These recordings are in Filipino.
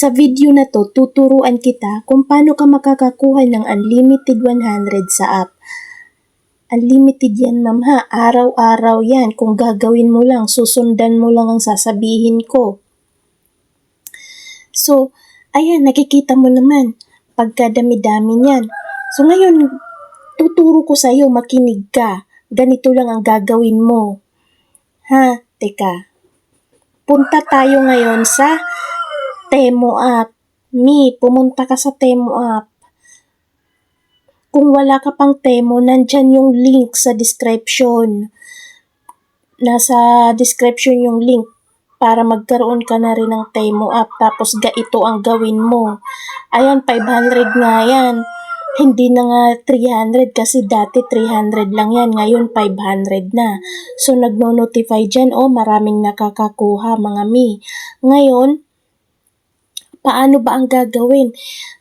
Sa video na to, tuturuan kita kung paano ka makakakuha ng unlimited 100 sa app. Unlimited yan, ma'am ha. Araw-araw yan. Kung gagawin mo lang, susundan mo lang ang sasabihin ko. So, ayan, nakikita mo naman. Pagkadami-dami niyan. So, ngayon, tuturo ko sa'yo, makinig ka. Ganito lang ang gagawin mo. Ha? Teka. Punta tayo ngayon sa Temu app. Pumunta ka sa Temu app. Kung wala ka pang Temu, nandyan yung link sa description. Nasa description yung link para magkaroon ka na rin ng Temu app. Tapos ito ang gawin mo. Ayan, 500 nga yan. Hindi na nga 300 kasi dati 300 lang yan. Ngayon 500 na. So nagno-notify dyan, maraming nakakakuha mga mi. Ngayon, paano ba ang gagawin?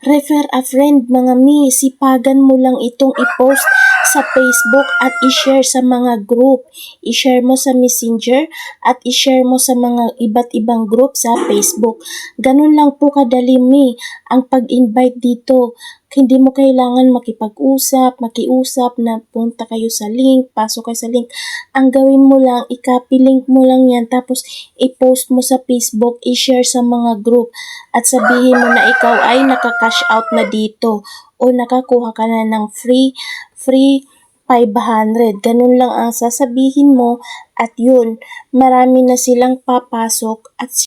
Refer a friend mga mi. Sipagan mo lang itong i-post sa Facebook at i-share sa mga group. I-share mo sa Messenger at i-share mo sa mga iba't ibang group sa Facebook. Ganun lang po kadali mi ang pag-invite dito. Hindi mo kailangan makiusap na punta kayo sa link, pasok kayo sa link. Ang gawin mo lang, i-copy link mo lang yan, tapos i-post mo sa Facebook, i-share sa mga group, at sabihin mo na ikaw ay naka-cash out na dito o nakakuha ka na ng free 500. Ganun lang ang sasabihin mo at yun, marami na silang papasok at